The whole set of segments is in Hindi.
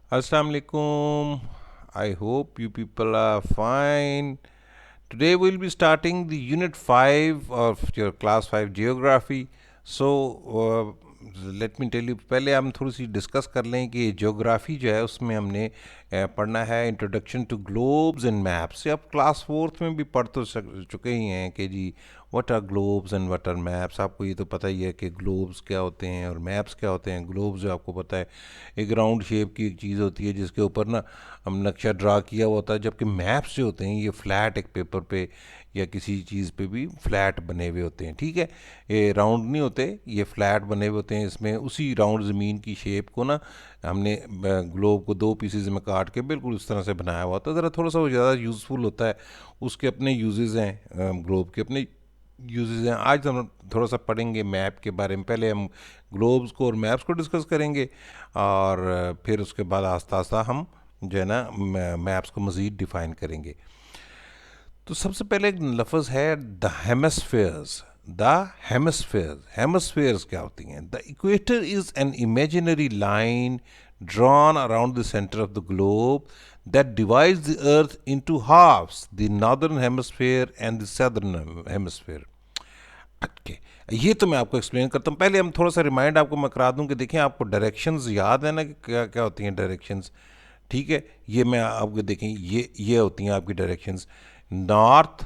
Assalamu alaikum. I hope you people are fine. Today we'll be starting the unit 5 of your class 5 geography. So let me tell you, पहले हम थोड़ी सी डिस्कस कर लें कि ज्योग्राफी जो है उसमें हमने पढ़ना है introduction to globes and maps. ये आप क्लास फोर्थ में भी पढ़ तो चुके ही हैं कि जी what are globes and what are maps. आपको ये तो पता ही है कि ग्लोब्स क्या होते हैं और मैप्स क्या होते हैं। ग्लोब्स जो आपको पता है एक राउंड शेप की एक चीज़ होती है जिसके ऊपर ना हम नक्शा ड्रा किया हुआ होता है, जबकि मैप्स जो होते हैं ये फ्लैट एक पेपर पे या किसी चीज़ पे भी फ्लैट बने हुए होते हैं। ठीक है, ये राउंड नहीं होते, ये फ्लैट बने हुए होते हैं। इसमें उसी राउंड ज़मीन की शेप को ना हमने ग्लोब को दो पीसेज में काट के बिल्कुल उस तरह से बनाया हुआ होता है। ज़रा थोड़ा सा वो ज़्यादा यूज़फुल होता है, उसके अपने यूजेस हैं, ग्लोब के अपने यूजेस हैं। आज हम थोड़ा सा पढ़ेंगे मैप के बारे में। पहले हम ग्लोब्स को और मैप्स को डिस्कस करेंगे और फिर उसके बाद आस्ता आस्ता हम जो है ना मैप्स को मज़ीद डिफ़ाइन करेंगे। तो सबसे पहले एक लफ्ज़ है द हेमस्फेयर्स। द हेमस्फेयर्स, हेमस्फेयर्स क्या होती हैं? The equator is an imaginary line drawn around the center of the globe that divides the earth into halves, the northern hemisphere and the southern hemisphere. Okay. ये तो मैं आपको एक्सप्लेन करता हूँ। पहले हम थोड़ा सा रिमाइंड आपको मैं करा दूँ कि देखें आपको डायरेक्शंस याद है ना कि क्या क्या होती हैं डायरेक्शंस। ठीक है, ये मैं आपको देखें, ये होती हैं आपकी directions, north,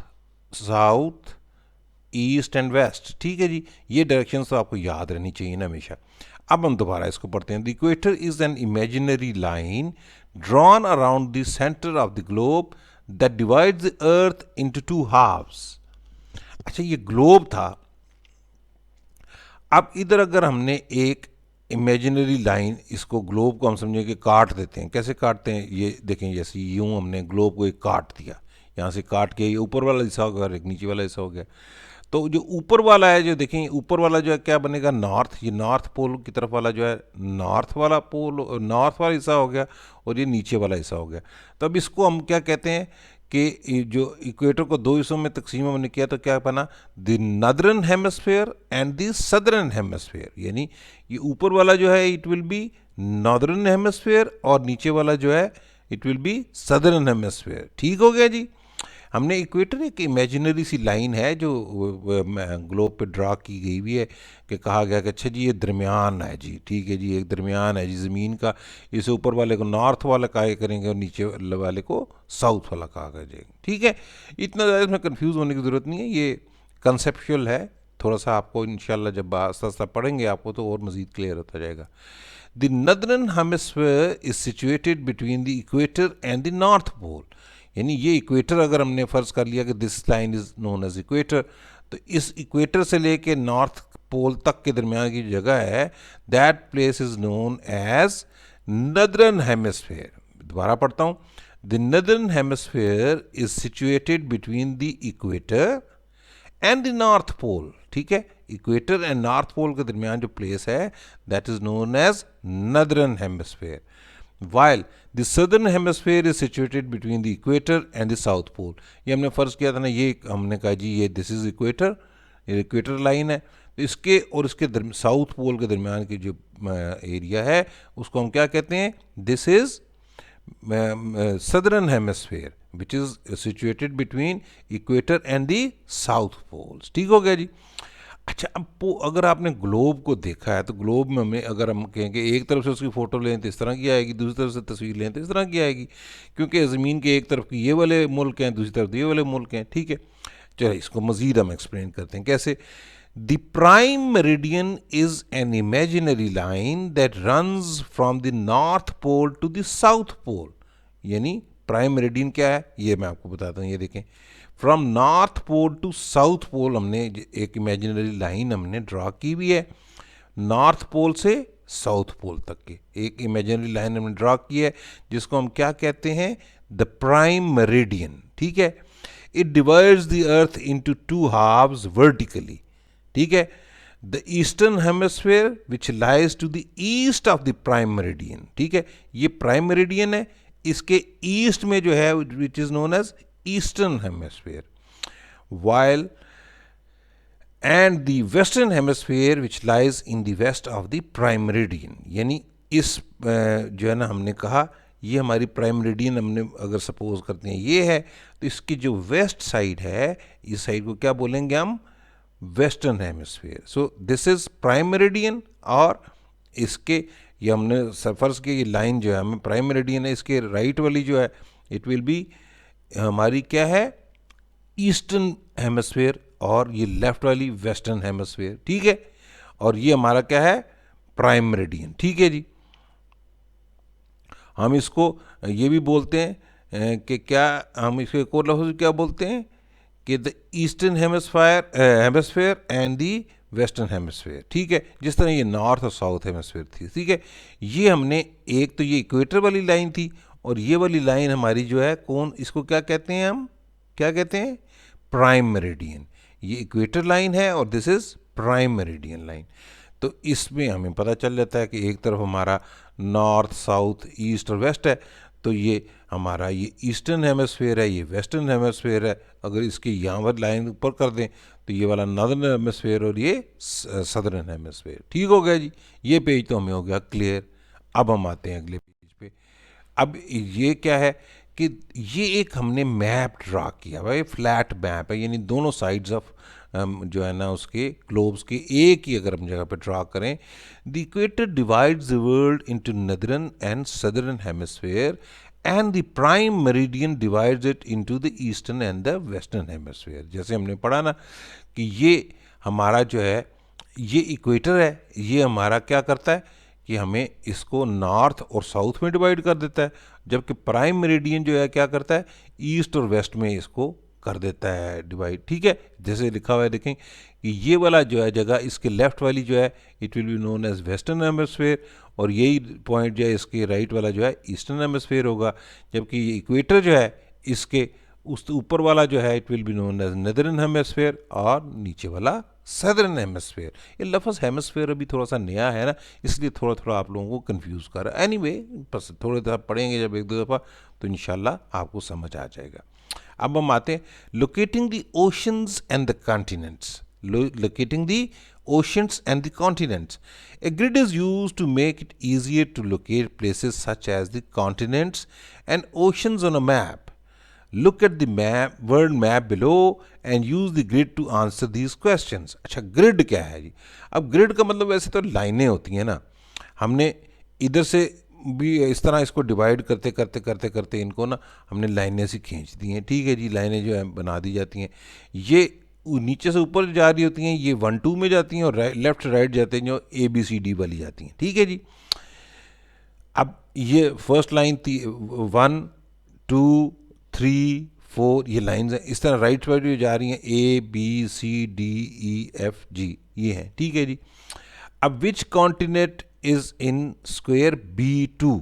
south, east and west. ठीक है जी, ये डायरेक्शंस तो आपको याद रहनी चाहिए ना हमेशा। अब हम दोबारा इसको पढ़ते हैं। The equator is an imaginary line drawn around the centre of the globe that divides the earth into two halves. अच्छा, ये ग्लोब था। अब इधर अगर हमने एक इमेजिनरी लाइन, इसको ग्लोब को हम समझे कि काट देते हैं। कैसे काटते हैं ये देखें, जैसे यूं हमने ग्लोब को एक काट दिया, यहाँ से काट के ये ऊपर वाला हिस्सा हो गया और एक नीचे वाला हिस्सा हो गया। तो जो ऊपर वाला है, जो देखें ऊपर वाला जो है क्या बनेगा, नॉर्थ। ये नॉर्थ पोल की तरफ वाला जो है नॉर्थ वाला पोल, नॉर्थ वाला हिस्सा हो गया और ये नीचे वाला हिस्सा हो गया। तो अब इसको हम क्या कहते हैं कि जो इक्वेटर को दो हिस्सों में तकसीम हमने किया तो क्या बना, the नदरन hemisphere and the southern hemisphere. यानी ये ऊपर वाला जो है it will B northern hemisphere और नीचे वाला जो है it will B southern hemisphere. ठीक हो गया जी। हमने इक्वेटर एक इमेजिनरी सी लाइन है जो ग्लोब पे ड्रा की गई हुई है कि कहा गया कि अच्छा जी ये दरमियान है जी। ठीक है जी, एक दरमियान है जी ज़मीन का। इस ऊपर वाले को नॉर्थ वाला कहा करेंगे और नीचे वाले को साउथ वाला कहा जाएगा। ठीक है, इतना ज़्यादा इसमें कन्फ्यूज़ होने की ज़रूरत नहीं है, ये कंसेप्चुअल है। थोड़ा सा आपको इंशाल्लाह जब आस्ता आस्ता पढ़ेंगे आपको तो और मज़ीद क्लियर होता जाएगा। The northern hemisphere is situated between the equator and the north pole. यानी ये इक्वेटर अगर हमने फ़र्ज़ कर लिया कि this line is known as equator, तो इस इक्वेटर से लेके नॉर्थ पोल तक के दरमियान की जगह है, that place is known as northern hemisphere. दोबारा पढ़ता हूँ। The northern hemisphere is situated between the equator and the north pole. ठीक है, इक्वेटर एंड नॉर्थ पोल के दरमियान जो प्लेस है that is known as northern hemisphere. While the southern hemisphere is situated between the equator and the south pole. ये हमने फ़र्ज़ किया था ना, ये हमने कहा जी ये दिस इज़ इक्वेटर, ये इक्वेटर लाइन है। तो इसके और इसके साउथ पोल के दरमियान की जो एरिया है उसको हम क्या कहते हैं, this is southern hemisphere which is situated between equator and the south poles। ठीक हो गया जी। अच्छा, अब अगर आपने ग्लोब को देखा है तो ग्लोब में हमें अगर हम कहेंगे एक तरफ से उसकी फ़ोटो लें तो इस तरह की आएगी, दूसरी तरफ से तस्वीर लें तो इस तरह की आएगी, क्योंकि ज़मीन के एक तरफ की ये वाले मुल्क हैं, दूसरी तरफ ये वाले मुल्क हैं। ठीक है, चलो इसको मज़ीद हम एक्सप्लेन करते हैं कैसे। The prime meridian is an imaginary line that runs from the north pole to the south pole। यानी प्राइम मेरिडियन क्या है ये मैं आपको बताता हूँ। ये देखें, from north pole to south pole हमने एक इमेजिनरी लाइन हमने ड्रा की हुई है। नॉर्थ पोल से साउथ पोल तक की एक इमेजिनरी लाइन हमने ड्रा की है जिसको हम क्या कहते हैं, द प्राइम मेरिडियन। ठीक है, it divides the earth into two halves vertically. ठीक है, the eastern hemisphere which lies to the east of the prime meridian. ठीक है, ये प्राइम मेरिडियन है, इसके ईस्ट में जो है which is known as eastern hemisphere. While and the western hemisphere which lies in the west of the prime meridian. यानी इस जो है ना हमने कहा ये हमारी प्राइम मेरिडियन हमने अगर सपोज करते हैं ये है, तो इसकी जो वेस्ट साइड है इस साइड को क्या बोलेंगे हम, western hemisphere. So this is prime meridian, और इसके ये हमने फर्ज की ये लाइन जो है हमें प्राइम मेरिडियन है, इसके राइट वाली जो है इट विल बी हमारी क्या है, ईस्टर्न हेमिस्फीयर, और ये लेफ्ट वाली वेस्टर्न हेमिस्फीयर, ठीक है। और ये हमारा क्या है, प्राइम मेरिडियन, ठीक है जी। हम इसको ये भी बोलते हैं कि क्या हम इसको एक और लफ्ज़ क्या बोलते हैं कि the eastern hemisphere and the western hemisphere, ठीक है। जिस तरह ये नॉर्थ और साउथ हेमिस्फीयर थी, ठीक है। ये हमने एक तो ये इक्वेटर वाली लाइन थी, और ये वाली लाइन हमारी जो है कौन, इसको क्या कहते हैं, हम क्या कहते हैं, प्राइम मेरिडियन। ये इक्वेटर लाइन है और this is prime meridian line. तो इसमें हमें पता चल जाता है कि एक तरफ हमारा नॉर्थ साउथ ईस्ट और वेस्ट है, तो ये हमारा ये ईस्टर्न हेमिस्फीयर है, ये वेस्टर्न हेमिस्फीयर है। अगर इसकी यहाँ पर लाइन ऊपर कर दें तो ये वाला नॉर्दर्न हेमिस्फीयर और ये सदर्न हेमिस्फीयर, ठीक हो गया जी। ये पेज तो हमें हो गया क्लियर। अब हम आते हैं अगले पेज पे। अब ये क्या है कि ये एक हमने मैप ड्रा किया भाई, फ्लैट मैप है, यानी दोनों साइड्स ऑफ जो है ना उसके ग्लोब्स के एक ही अगर हम जगह पे ड्रा करें, the equator divides the world into northern and southern hemisphere and the prime meridian divides it into the eastern and the western hemisphere. जैसे हमने पढ़ा ना कि ये हमारा जो है ये इक्वेटर है, ये हमारा क्या करता है कि हमें इसको नॉर्थ और साउथ में डिवाइड कर देता है, जबकि प्राइम मेरिडियन जो है क्या करता है, ईस्ट और वेस्ट में इसको कर देता है डिवाइड, ठीक है। जैसे लिखा हुआ है देखें कि ये वाला जो है जगह इसके लेफ्ट वाली जो है it will be known as western hemisphere, और यही पॉइंट जो है इसके राइट वाला जो है ईस्टर्न हेमिस्फीयर होगा, जबकि ये इक्वेटर जो है इसके उस ऊपर वाला जो है it will be known as northern hemisphere, और नीचे वाला सदर्न हेमिस्फीयर। ये लफ्ज़ हेमिस्फीयर अभी थोड़ा सा नया है ना, इसलिए थोड़ा थोड़ा आप लोगों को कंफ्यूज कर रहा है। एनीवे बस थोड़े दफ़ा पढ़ेंगे जब एक दो दफ़ा तो इंशाल्लाह आपको समझ आ जाएगा। अब हम आते हैं locating the oceans and the continents. Locating the oceans and the continents. A grid is used to make it easier to locate places such as the continents and oceans on a map. Look at the map, world map below and use the grid to answer these questions. अच्छा grid क्या है जी? अब grid का मतलब वैसे तो लाइनें होती हैं ना, हमने इधर से भी इस तरह इसको डिवाइड करते करते करते करते इनको ना हमने लाइनें सी खींच दी हैं, ठीक है जी। लाइनें जो है बना दी जाती हैं, ये नीचे से ऊपर जा रही होती हैं, ये 1 2 में जाती हैं, और लेफ्ट राइट जाते हैं जो ABCD वाली जाती हैं, ठीक है जी। अब ये फर्स्ट लाइन थी 1 2 3 4, ये लाइंस हैं, इस तरह राइट साइड जो जा रही हैं ABCDEFG ये हैं, ठीक है जी। अब which continent is in square B2,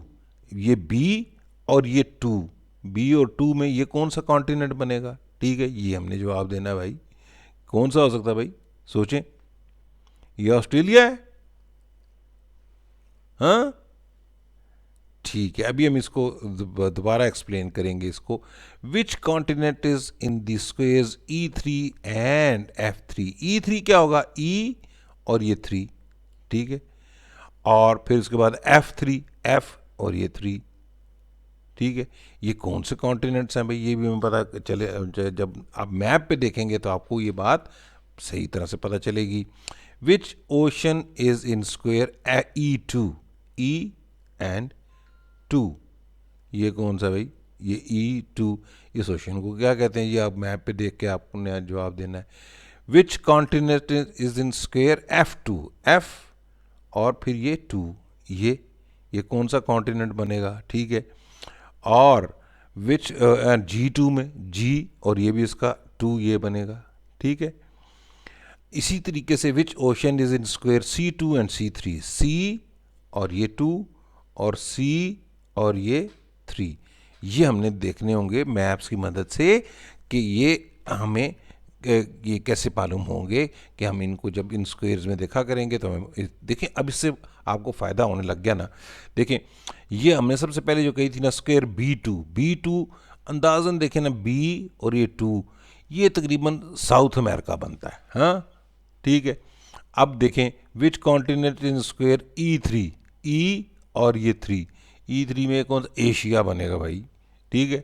ये B और ये 2, B और 2 में ये कौन सा कॉन्टिनेंट बनेगा, ठीक है। ये हमने जवाब देना है भाई, कौन सा हो सकता है भाई, सोचें। ये ऑस्ट्रेलिया है, हाँ ठीक है। अभी हम इसको दोबारा एक्सप्लेन करेंगे इसको। Which continent is in the squares E3 and F3। E3 क्या होगा, E और ये 3, ठीक है, और फिर उसके बाद F3, F और ये 3, ठीक है। ये कौन से कॉन्टिनेंट्स हैं भाई, ये भी हमें पता चले, जब आप मैप पे देखेंगे तो आपको ये बात सही तरह से पता चलेगी। Which ocean is in square E2, E and 2, ये कौन सा भाई, ये E2, इस ओशन को क्या कहते हैं, ये आप मैप पे देख के आपने जवाब देना है। Which continent is in square F2, F और फिर ये 2, ये कौन सा कॉन्टिनेंट बनेगा, ठीक है। और विच G2 में G और ये भी इसका 2 ये बनेगा, ठीक है। इसी तरीके से which ocean is in square C2 and C3, C और ये 2 और C और ये 3, ये हमने देखने होंगे मैप्स की मदद से कि ये हमें ये कैसे मालूम होंगे कि हम इनको जब इन स्क्वेयर्स में देखा करेंगे तो हमें देखें। अब इससे आपको फ़ायदा होने लग गया ना। देखें ये हमने सबसे पहले जो कही थी ना स्क्वायर B2 अंदाज़न देखें ना, B और ये 2 ये तकरीबन साउथ अमेरिका बनता है, हाँ ठीक है। अब देखें which continent in square E3, E और ये 3, E3 में कौन सा एशिया बनेगा भाई, ठीक है।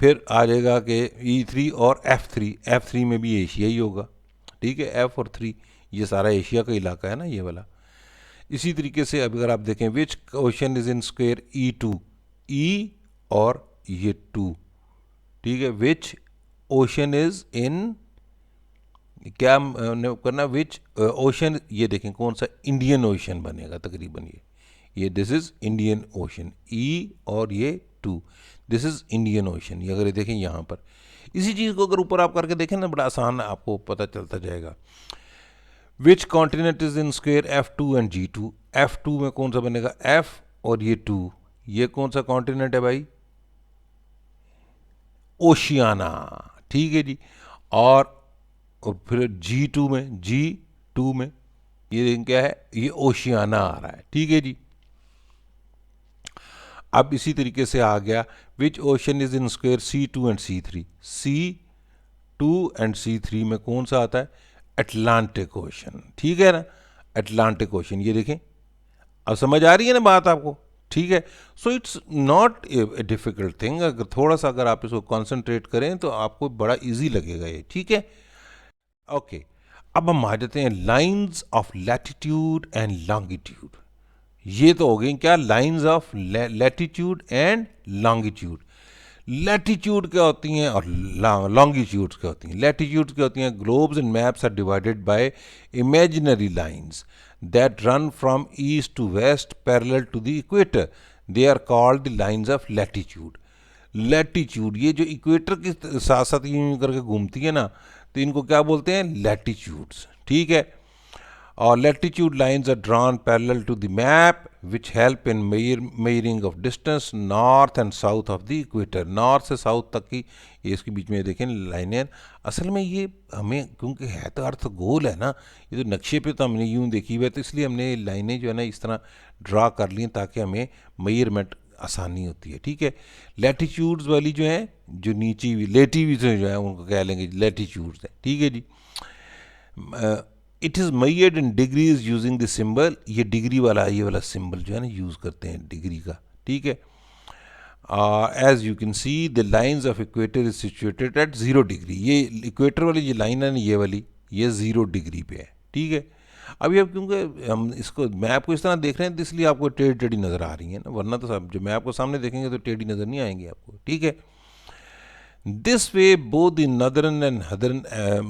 फिर आ जाएगा कि E3 और F3 में भी एशिया ही होगा, ठीक है। F और 3 ये सारा एशिया का इलाका है ना ये वाला। इसी तरीके से अब अगर आप देखें which ocean is in square E2, E और ये 2, ठीक है। विच ओशन इज इन, क्या करना, विच ओशन, ये देखें कौन सा इंडियन ओशन बनेगा तकरीबन, ये दिस इज इंडियन ओशन, ई और ये 2, दिस इज इंडियन ओशन। ये अगर ये देखें यहाँ पर, इसी चीज़ को अगर ऊपर आप करके देखें ना, बड़ा आसान आपको पता चलता जाएगा। Which continent is in square F2 and G2, F2 में कौन सा बनेगा, F और ये 2, ये कौन सा कॉन्टिनेंट है भाई, ओशियाना, ठीक है जी। और फिर G2 में ये क्या है, ये ओशियाना आ रहा है, ठीक है जी। अब इसी तरीके से आ गया which ocean is in square C2 and C3, C2 and C3 में कौन सा आता है, अटलांटिक ओशन, ठीक है ना, अटलांटिक ओशन। ये देखें, अब समझ आ रही है ना बात आपको, ठीक है। So it's not a difficult thing, अगर थोड़ा सा अगर आप इसको कॉन्सेंट्रेट करें तो आपको बड़ा इजी लगेगा ये, ठीक है। ओके, अब हम आ जाते हैं lines of latitude and longitude. ये तो हो गई क्या, lines of latitude and longitude. Latitude क्या होती हैं और लॉन्गिट्यूड्स क्या होती हैं। लैटिट्यूड्स क्या होती हैं, globes and maps are divided by imaginary lines that run from east to west parallel to the equator, they are called the lines of latitude. Latitude, ये जो इक्वेटर के साथ साथ यूं करके घूमती है ना, तो इनको क्या बोलते हैं, लैटिट्यूड्स, ठीक है। और latitude lines are drawn parallel to the map which help in measuring of distance north and south of the equator. North से साउथ तक की ये इसके बीच में देखें लाइनें, असल में ये हमें क्योंकि है तो अर्थ गोल है ना, ये तो नक्शे पे तो हमने यूं देखी हुई है, तो इसलिए हमने लाइनें जो है ना इस तरह ड्रा कर ली ताकि हमें मेजरमेंट आसानी होती है, ठीक है। लैटिट्यूड्स वाली जो है, जो नीचे लेटिव जो है उनको कह लेंगे लैटिट्यूड्स है, ठीक है जी। It is measured in degrees using the symbol, ये डिग्री वाला, ये वाला सिंबल जो है ना यूज़ करते हैं डिग्री का, ठीक है। As you can see the lines of equator is situated at 0 degree. ये इक्वेटर वाली जो लाइन है ना ये वाली, ये 0 डिग्री पे है, ठीक है। अभी अब क्योंकि हम इसको मैप को इस तरह देख रहे हैं तो इसलिए आपको टेढ़ी टेढ़ी नज़र आ रही है ना, वरना तो सब जो मैप को सामने देखेंगे तो टेढ़ी नज़र नहीं आएंगी आपको, ठीक है। This way, both the northern and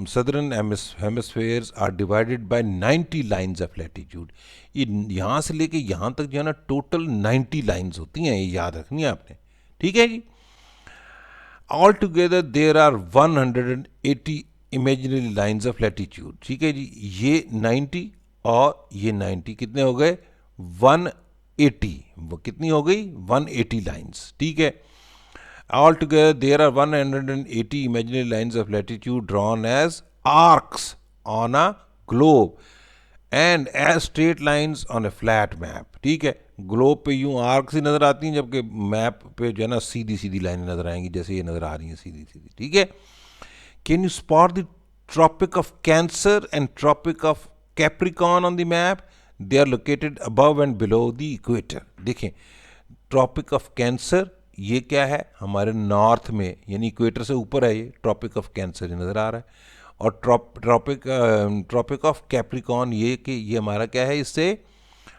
southern hemispheres are divided by 90 lines of latitude. ये यहाँ से लेके यहाँ तक जो है ना टोटल 90 लाइन्स होती हैं, ये याद रखनी है आपने, ठीक है जी। All together there are 180 imaginary lines of latitude, ठीक है जी। ये 90 और ये 90 कितने हो गए, 180, वो कितनी हो गई, 180 लाइन्स, ठीक है। Altogether, there are 180 imaginary lines of latitude drawn as arcs on a globe and as straight lines on a flat map. ठीक है, ग्लोब पे यूं आर्क्स ही नजर आती हैं, जबकि मैप पे जो है ना सीधी सीधी लाइनें नजर आएंगी, जैसे ये नजर आ रही हैं सीधी सीधी, ठीक है। Can you spot the tropic of cancer and tropic of capricorn on the map, they are located above and below the equator. देखें, ट्रॉपिक ऑफ कैंसर ये क्या है, हमारे नॉर्थ में यानी इक्वेटर से ऊपर है, ये ट्रॉपिक ऑफ कैंसर नज़र आ रहा है। और ट्रॉपिक ऑफ कैप्रिकॉन ये कि ये हमारा क्या है, इससे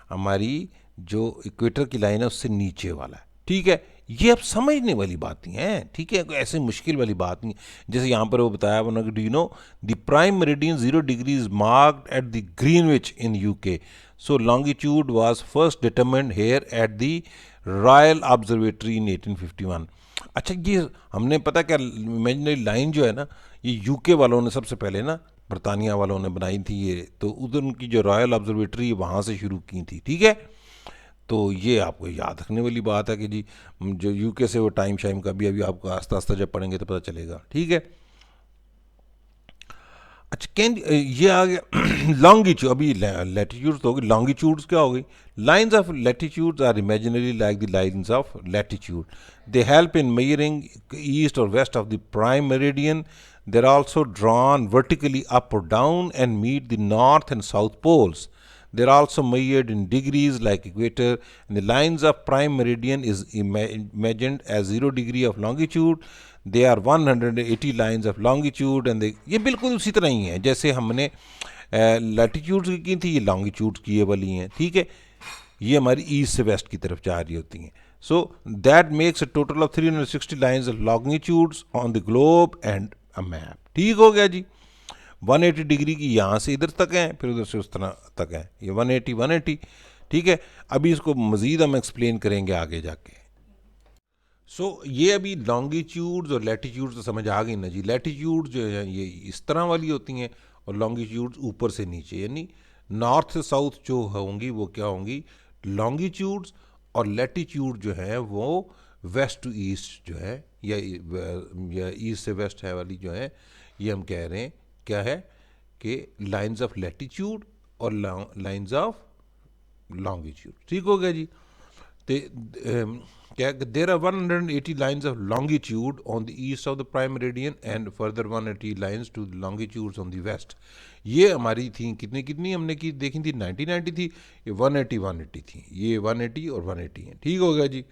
हमारी जो इक्वेटर की लाइन है उससे नीचे वाला है, ठीक है। ये अब समझने वाली बातें हैं, ठीक है, कोई ऐसे मुश्किल वाली बात नहीं। जैसे यहाँ पर वो बताया उन्होंने, do you know the prime meridian 0 degree is marked at the Greenwich in UK, so longitude was first determined here at the Royal Observatory in 1851। अच्छा, ये हमने पता क्या, इमेजिनरी लाइन जो है ना ये यूके वालों ने सबसे पहले ना, बरतानिया वालों ने बनाई थी ये, तो उधर उनकी जो रॉयल ऑब्जर्वेटरी वहाँ से शुरू की थी, ठीक है। तो ये आपको याद रखने वाली बात है कि जी जो यूके से वो टाइम शाइम का भी अभी आपको आस्ता आस्ता जब पढ़ेंगे तो पता चलेगा, ठीक है। अच्छा, कैन ये आ गया लॉन्गिट्यूड, अभी लैटिट्यूड्स तो हो गई, लॉन्गिट्यूड्स क्या हो गई, lines of latitudes are imaginary like the lines of latitude, they help in measuring east और west of the prime meridian, they are also drawn vertically up और down and meet the north and south poles, They're also measured in degrees like equator. And the lines of prime meridian is imagined as 0 degree of longitude. They are 180 lines of longitude and ये बिल्कुल उसी तरह ही है जैसे हमने लैटिट्यूड की थी, ये लॉन्गिट्यूड की ये वाली हैं, ठीक है। ये हमारी ईस्ट से वेस्ट की तरफ जा रही होती हैं। So that makes a total of 360 lines of longitudes on the globe and a map. ठीक हो गया जी। 180 डिग्री की यहाँ से इधर तक है, फिर उधर से उस तरह तक है, ये 180 ठीक है। अभी इसको मज़ीद हम एक्सप्लेन करेंगे आगे जाके। ये अभी लॉन्गिट्यूड्स और लैटिट्यूड्स तो समझ आ गई ना जी। लैटिट्यूड जो है ये इस तरह वाली होती हैं और लॉन्गिट्यूड्स ऊपर से नीचे, यानी नॉर्थ से साउथ जो होंगी वो क्या होंगी, लॉन्गिट्यूड्स, और लैटिट्यूड जो है वो वेस्ट टू ईस्ट जो है या ईस्ट से वेस्ट है वाली जो है, ये हम कह रहे हैं क्या है कि लाइंस ऑफ लैटिट्यूड और लाइंस ऑफ लॉन्गिट्यूड। ठीक हो गया जी। There are 180 lines of longitude on the east of the prime meridian and further 180 lines to the longitudes on the west. ये हमारी थी कितनी कितनी हमने की देखी थी, 90 थी, ये 180 थी, ये 180 और 180 हैं। ठीक हो गया जी।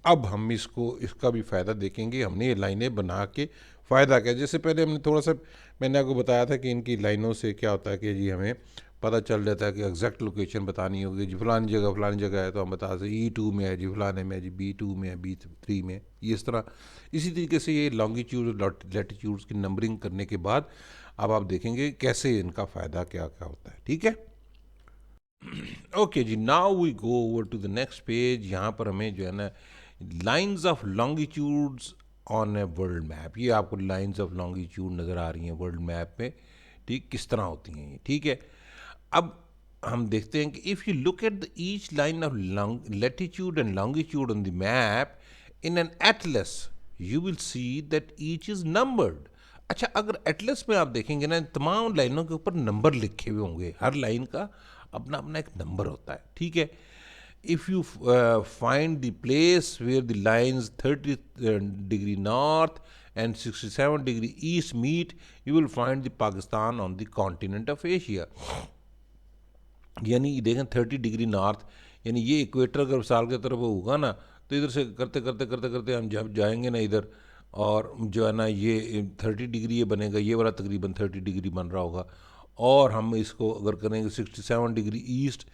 अब हम इसका भी फ़ायदा देखेंगे। हमने ये लाइनें बना के फ़ायदा क्या, जैसे पहले हमने थोड़ा सा मैंने आपको बताया था कि इनकी लाइनों से क्या होता है कि जी हमें पता चल जाता है कि एग्जैक्ट लोकेशन बतानी होगी जी, फलानी जगह है तो हम बता सकते E2 में है जी, फलाने में है जी, B2 में है, B3 में, ये इस तरह। इसी तरीके से ये लॉन्गिट्यूड और लैटिट्यूड्स की नंबरिंग करने के बाद अब आप देखेंगे कैसे इनका फ़ायदा क्या क्या होता है। ठीक है, ओके जी। Now we go over to the next page. यहाँ पर हमें जो है ना lines of longitudes on a world map, ये आपको लाइन्स ऑफ लॉन्गिट्यूड नज़र आ रही हैं वर्ल्ड मैप में, ठीक, किस तरह होती हैं ये। ठीक है, अब हम देखते हैं कि if you look at the each line of latitude and longitude on the map in an Atlas you will see that each is numbered. अच्छा, अगर एटलस में आप देखेंगे ना, तमाम लाइनों के ऊपर नंबर लिखे हुए होंगे, हर लाइन का अपना अपना एक नंबर होता है। ठीक है, if you find the place where the lines 30 degree north and 67 degree east meet, you will find the Pakistan on the continent of Asia। यानी देखें 30 डिग्री नॉर्थ, यानी ये इक्वेटर अगर साल की तरफ होगा ना, तो इधर से करते करते करते करते हम जब जाएंगे ना इधर, और जो है ना ये 30 डिग्री ये बनेगा, ये वाला तकरीबन 30 डिग्री बन रहा होगा। और हम इसको अगर करेंगे 67 डिग्री ईस्ट,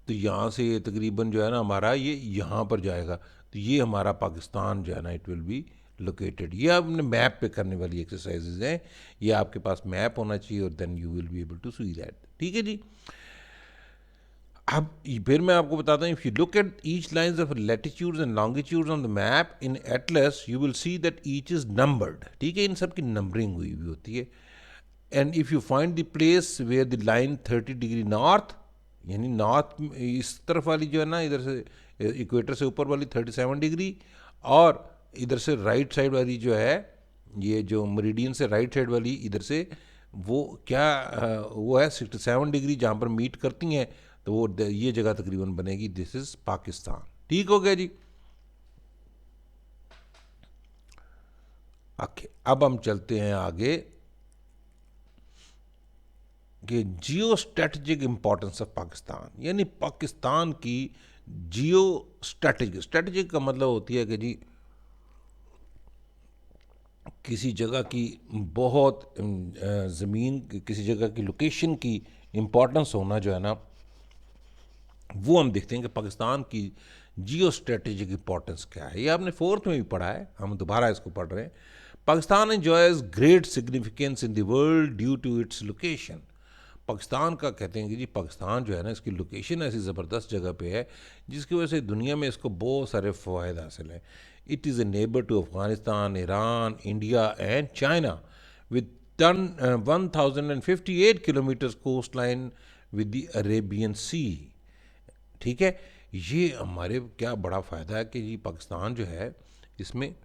तो यहाँ से ये तकरीबन जो है ना हमारा ये यहाँ पर जाएगा, तो ये हमारा पाकिस्तान जो है ना इट विल बी लोकेटेड। ये आपने मैप पे करने वाली एक्सरसाइजेज हैं, ये आपके पास मैप होना चाहिए और then you will be able to see that. ठीक है जी। अब फिर मैं आपको बताता हूँ, if you look at each lines of latitudes and longitudes on the map in atlas you will see that each is numbered. ठीक है, इन सब की नंबरिंग हुई हुई होती है। And if you find the place where the line 30 degree north, यानी नॉर्थ इस तरफ वाली जो है ना, इधर से इक्वेटर से ऊपर वाली 37 डिग्री, और इधर से राइट साइड वाली जो है, ये जो मरीडियन से राइट साइड वाली इधर से वो क्या वो है 67 डिग्री, जहाँ पर मीट करती हैं, तो वो ये जगह तकरीबन बनेगी, दिस इज पाकिस्तान। ठीक हो गया जी। ओके, अब हम चलते हैं आगे कि जियो स्ट्रेटजिक इंपॉर्टेंस ऑफ पाकिस्तान, यानी पाकिस्तान की जियो स्ट्रेटजिक का मतलब होती है कि जी किसी जगह की बहुत ज़मीन, किसी जगह की लोकेशन की इम्पोर्टेंस होना जो है ना, वो हम देखते हैं कि पाकिस्तान की जियो स्ट्रेटेजिक इंपॉर्टेंस क्या है। ये आपने 4th में भी पढ़ा है, हम दोबारा इसको पढ़ रहे हैं। Pakistan enjoys great significance in the world due to its location. Pakistan का कहते हैं कि जी पाकिस्तान जो है ना, इसकी लोकेशन ऐसी ज़बरदस्त जगह पे है जिसकी वजह से दुनिया में इसको बहुत सारे फ़वाद हासिल हैं। It is a neighbour to Afghanistan, Iran, India and China with 1058 kilometres coast line with the Arabian sea. ठीक है, ये हमारे क्या बड़ा फ़ायदा है कि जी पाकिस्तान जो है इसमें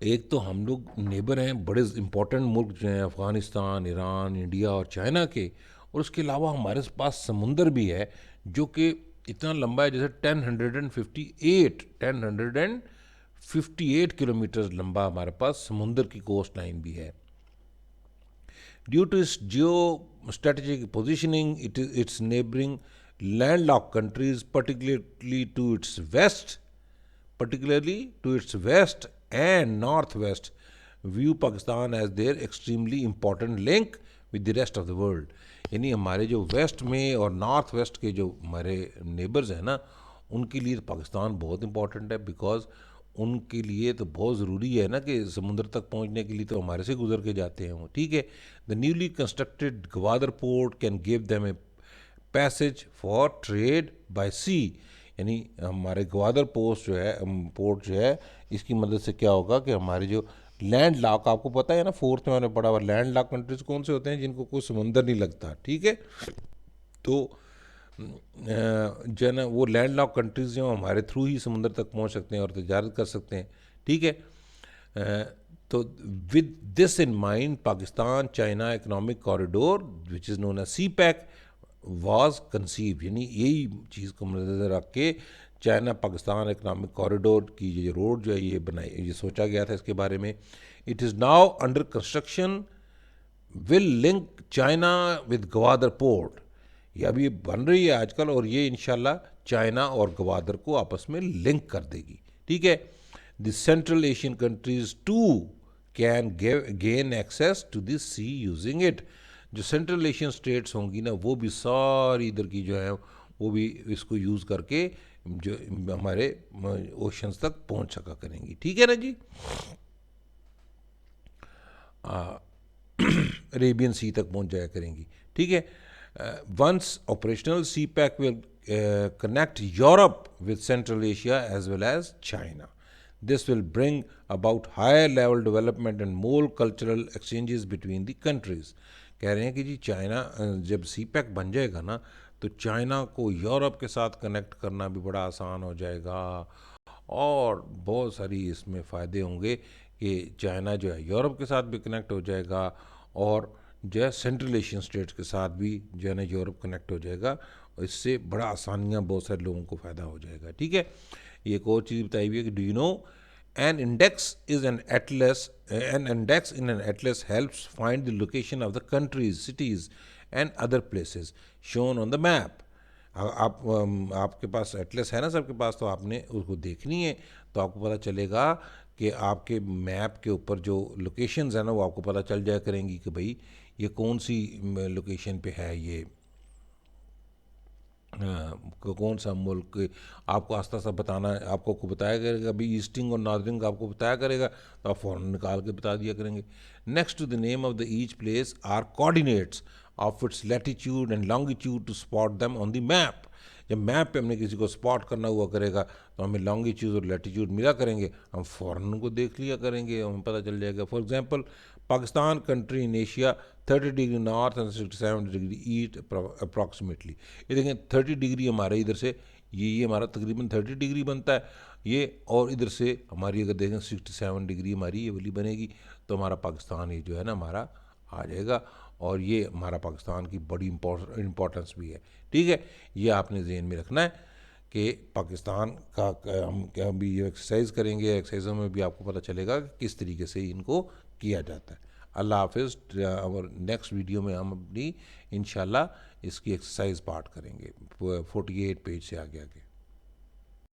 एक तो हम लोग नेबर हैं, बड़े इम्पोर्टेंट मुल्क जो हैं अफ़गानिस्तान, ईरान, इंडिया और चाइना के, और उसके अलावा हमारे पास समुंदर भी है जो कि इतना लंबा है, जैसे 1058 किलोमीटर लंबा हमारे पास समुंदर की कोस्ट लाइन भी है। Due to its geostrategic positioning, its neighboring landlocked countries, particularly to its west and northwest, view Pakistan as their extremely important link with the rest of the world. यानी हमारे जो वेस्ट में और नॉर्थ वेस्ट के जो हमारे नेबर्स हैं ना, उनके लिए पाकिस्तान बहुत इंपॉर्टेंट है, बिकॉज उनके लिए तो बहुत ज़रूरी है ना कि समुद्र तक पहुंचने के लिए तो हमारे से गुजर के जाते हैं वो, ठीक है। The newly constructed Gwadar port can give them a passage for trade by sea. यानी हमारे ग्वादर पोर्ट जो है, इसकी मदद से क्या होगा कि हमारे जो लैंड लॉक, आपको पता है ना, फोर्थ में मैंने पढ़ा हुआ, लैंड लॉक कंट्रीज कौन से होते हैं, जिनको कोई समुंदर नहीं लगता, ठीक है। तो जो है ना, वो लैंड लॉक कंट्रीज जो हमारे थ्रू ही समुंदर तक पहुंच सकते हैं और तजारत कर सकते हैं, ठीक है। तो with this in mind, Pakistan China economic corridor which is known as CPEC was conceive. यानी यही चीज़ को मद्देनजर रख के चाइना पाकिस्तान इकोनॉमिक कॉरिडोर की ये रोड जो है ये सोचा गया था इसके बारे में। It is now under construction, will link China with Gwadar port. ये अभी बन रही है आजकल, और ये इंशाल्लाह चाइना और ग्वादर को आपस में लिंक कर देगी, ठीक है। The central Asian countries too can gain access to this sea using it. जो सेंट्रल एशियन स्टेट्स होंगी ना, वो भी सारी इधर की जो है वो भी इसको यूज़ करके जो हमारे ओशंस तक पहुंच सका करेंगी, ठीक है ना जी। अरेबियन सी तक पहुंच जाया करेंगी, ठीक है। Once operational, CPEC will connect Europe with Central Asia as well as China. This will bring about higher level development and more cultural exchanges between the countries. कह रहे हैं कि जी चाइना जब सी पैक बन जाएगा ना, तो चाइना को यूरोप के साथ कनेक्ट करना भी बड़ा आसान हो जाएगा, और बहुत सारी इसमें फ़ायदे होंगे कि चाइना जो है यूरोप के साथ भी कनेक्ट हो जाएगा, और जो है सेंट्रल एशियन स्टेट्स के साथ भी जो है ना यूरोप कनेक्ट हो जाएगा। इससे बड़ा आसानियाँ बहुत सारे लोगों को फ़ायदा हो जाएगा, ठीक है। ये एक और चीज़ बताई हुई है कि do you no an index in an atlas helps find the location of the countries, cities and other places shown on the map. आपके पास एटलस है ना सबके पास, तो आपने उसको देखनी है, तो आपको पता चलेगा कि आपके मैप के ऊपर जो लोकेशंस है ना, वो आपको पता चल जाया करेंगी कि भाई ये कौन सी लोकेशन पे है, ये कौन सा मुल्क, आपको आस्ता आस्ता बताना है, आपको बताया करेगा, अभी ईस्टिंग और नॉर्दरिंग आपको बताया करेगा, तो आप फ़ौरन निकाल के बता दिया करेंगे। Next to the name of the each place are coordinates of its latitude and longitude to spot them on the map. जब मैप पे हमने किसी को स्पॉट करना हुआ करेगा, तो हमें लॉन्गिट्यूड और लैटिट्यूड मिला करेंगे, हम फ़ौरन उनको देख लिया करेंगे, हमें पता चल जाएगा। For example, Pakistan country in Asia 30 degree north and 67 degree east approximately. ये देखें 30 डिग्री हमारे इधर से, ये हमारा तकरीबन 30 डिग्री बनता है ये, और इधर से हमारी अगर देखें 67 डिग्री हमारी ये वाली बनेगी, तो हमारा पाकिस्तान ये जो है ना हमारा आ जाएगा, और ये हमारा पाकिस्तान की बड़ी इम्पोर्टेंस भी है, ठीक है। ये आपने ज़हन में रखना है कि पाकिस्तान का हम क्या भी ये एक्सरसाइज करेंगे, एक्सरसाइजों में भी आपको पता चलेगा कि किस तरीके से इनको किया जाता है। अल्लाह हाफिज़। और नेक्स्ट वीडियो में हम अपनी इंशाल्लाह इसकी एक्सरसाइज पार्ट करेंगे 48 पेज से आगे आगे।